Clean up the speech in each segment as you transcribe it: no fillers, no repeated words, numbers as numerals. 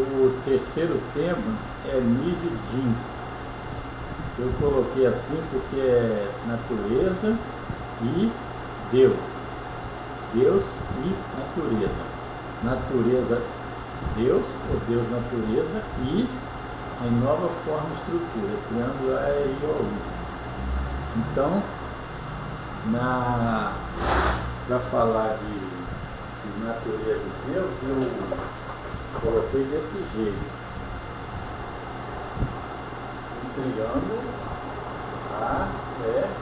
o terceiro tema é Nidjin. Eu coloquei assim porque é natureza e Deus. Deus e natureza. Natureza Deus, ou Deus natureza, e em nova forma e estrutura, triângulo AEIOU. Então, para falar de natureza de Deus, eu coloquei desse jeito. Um triângulo AEIOU.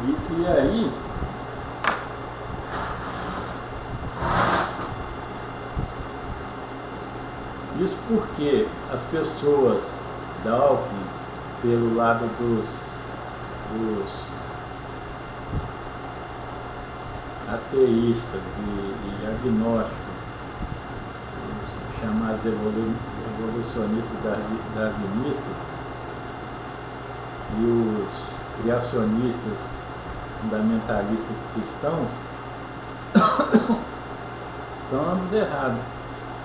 E aí, isso porque as pessoas Dawkins, pelo lado dos ateístas e agnósticos, os chamados evolucionistas darwinistas, e os criacionistas fundamentalistas cristãos, estão ambos errados,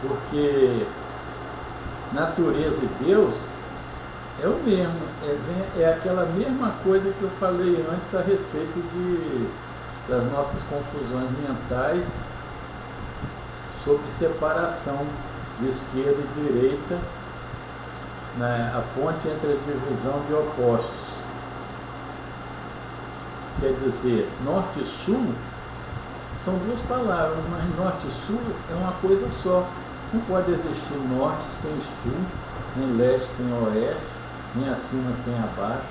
porque natureza e Deus é o mesmo, é aquela mesma coisa que eu falei antes a respeito das nossas confusões mentais sobre separação de esquerda e direita, né, a ponte entre a divisão de opostos. Quer dizer, norte e sul são duas palavras, mas norte e sul é uma coisa só. Não pode existir norte sem sul, nem leste sem oeste, nem acima sem abaixo,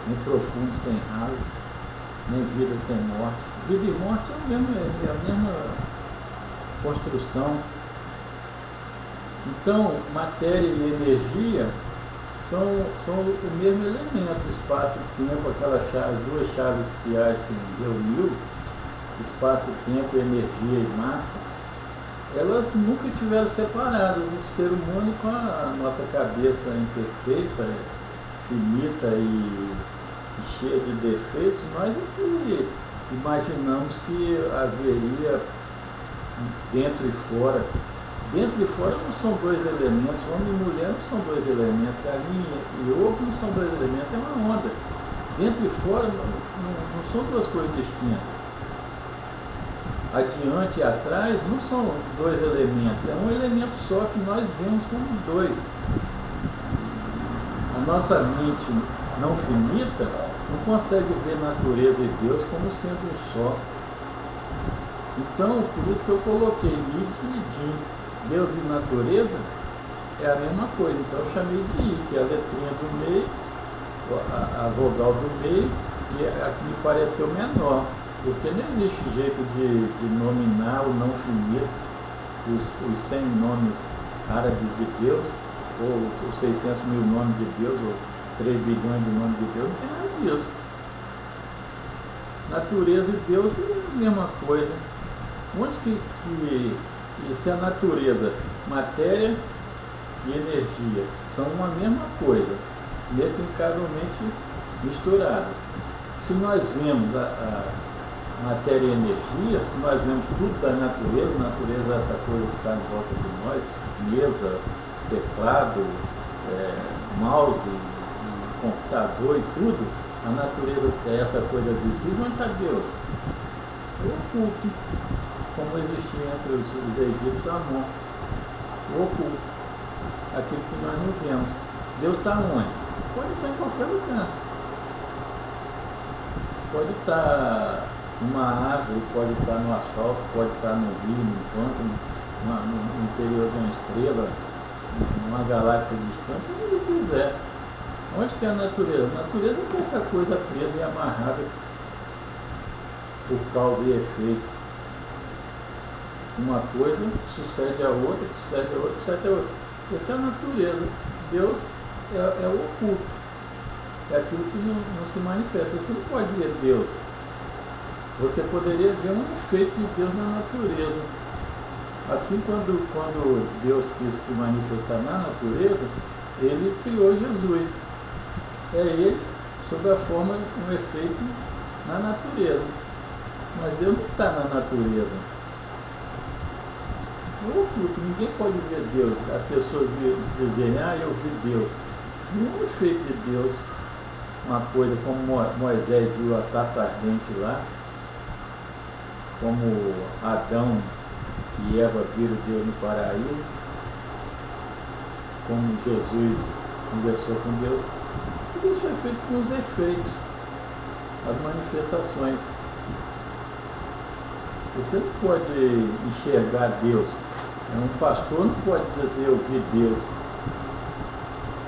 nem profundo sem raso, nem vida sem morte. Vida e morte é a mesma construção. Então, matéria e energia são o mesmo elemento, espaço e tempo, aquelas duas chaves que Einstein reuniu, espaço, tempo, energia e massa, elas nunca estiveram separadas. O ser humano, com a nossa cabeça imperfeita, finita e cheia de defeitos, nós é que imaginamos que haveria dentro e fora. Dentro e fora não são dois elementos, homem e mulher não são dois elementos, galinha e ovo não são dois elementos, é uma onda. Dentro e fora não são duas coisas distintas. Adiante e atrás não são dois elementos, é um elemento só que nós vemos como dois. A nossa mente não finita não consegue ver natureza e Deus como sendo um só. Então, por isso que eu coloquei Nidjin. Deus e natureza é a mesma coisa, então eu chamei de I, que é a letrinha do meio, a vogal do meio, e aqui me pareceu menor, porque não existe jeito de nominar o não finito, os 100 nomes árabes de Deus, ou os 600 mil nomes de Deus, ou 3 bilhões de nomes de Deus, não tem nada disso. Natureza e Deus é a mesma coisa. Onde que se a natureza, matéria e energia são uma mesma coisa, inextricavelmente misturadas. Se nós vemos a matéria e energia, se nós vemos tudo da natureza é essa coisa que está em volta de nós, mesa, teclado, mouse, computador e tudo, a natureza é essa coisa visível. Onde está Deus? O oculto, como existia entre os egípcios Amon, o oculto, aquilo que nós não vemos. Deus está onde? Pode estar em qualquer lugar. Pode estar numa árvore, pode estar no asfalto, pode estar no rio, no pântano, no interior de uma estrela, numa galáxia distante, onde ele quiser. Onde que é a natureza? A natureza é essa coisa presa e amarrada por causa e efeito. Uma coisa sucede a outra, sucede a outra, sucede a outra. Essa é a natureza. Deus é o oculto. É aquilo que não se manifesta. Você não pode ver Deus. Você poderia ver um efeito de Deus na natureza. Assim, quando Deus quis se manifestar na natureza, ele criou Jesus. É ele, sob a forma, um efeito na natureza. Mas Deus não está na natureza. É oculto, ninguém pode ver Deus. As pessoas dizerem, eu vi Deus. Nenhum efeito de Deus, uma coisa como Moisés viu a sarça ardente lá, como Adão e Eva viram Deus no paraíso, como Jesus conversou com Deus. Tudo isso foi feito com os efeitos, as manifestações. Você não pode enxergar Deus. Um pastor não pode dizer eu vi Deus.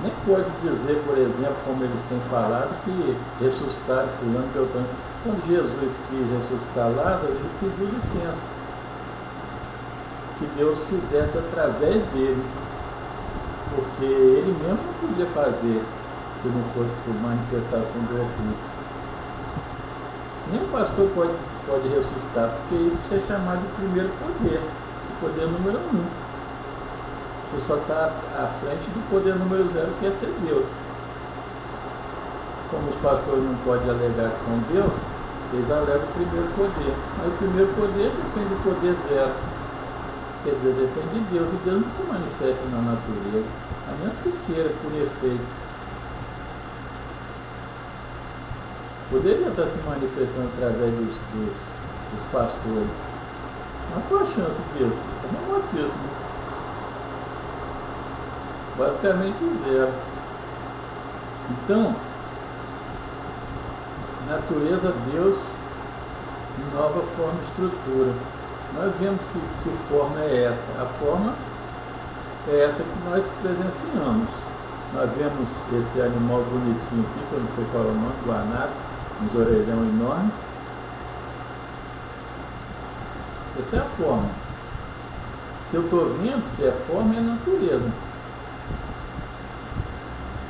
Nem pode dizer, por exemplo, como eles têm falado, que ressuscitaram fulano, beltrano. Quando Jesus quis ressuscitar Lázaro, ele pediu licença. Que Deus fizesse através dele. Porque ele mesmo não podia fazer se não fosse por manifestação do oculto. Nem o pastor pode ressuscitar, porque isso é chamado de primeiro poder. Poder número 1. Você só está à frente do poder número 0, que é ser Deus. Como os pastores não podem alegar que são Deus, eles alegam o primeiro poder. Mas o primeiro poder depende do poder 0. Quer dizer, depende de Deus. E Deus não se manifesta na natureza, a menos que queira, por efeito. Poderia estar se manifestando através dos pastores. Mas qual a chance disso? É remotíssimo. Basicamente 0. Então, natureza, Deus, nova forma e estrutura. Nós vemos que forma é essa. A forma é essa que nós presenciamos. Nós vemos esse animal bonitinho aqui, que eu não sei qual é o nome, guanaco, uns orelhão enorme. Essa é a forma. Se eu estou vendo, se é forma, é natureza.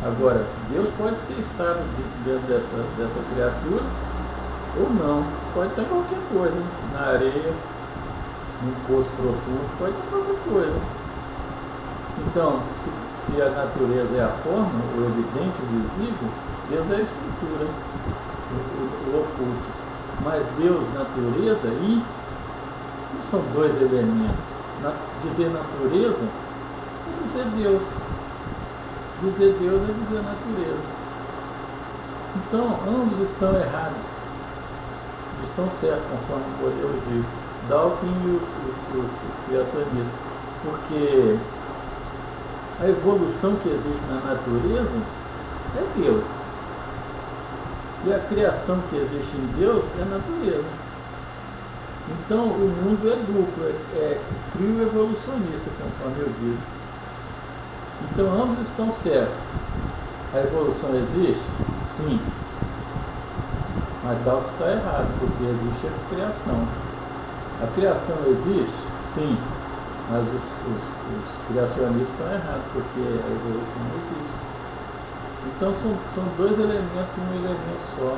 Agora, Deus pode ter estado dentro dessa criatura ou não. Pode estar qualquer coisa, na areia, num poço profundo, pode estar qualquer coisa. Então, se a natureza é a forma, o evidente, o visível, Deus é a estrutura, o oculto. Mas Deus, natureza e são dois elementos. Dizer natureza é dizer Deus. Dizer Deus é dizer natureza. Então, ambos estão errados. Estão certos, conforme o modelo diz. Dawkins e os criacionistas. Porque a evolução que existe na natureza é Deus. E a criação que existe em Deus é natureza. Então, o mundo é duplo, é crio-evolucionista, conforme eu disse. Então, ambos estão certos. A evolução existe? Sim. Mas Dawkins está errado, porque existe a criação. A criação existe? Sim. Mas os criacionistas estão errados, porque a evolução não existe. Então, são dois elementos em um elemento só.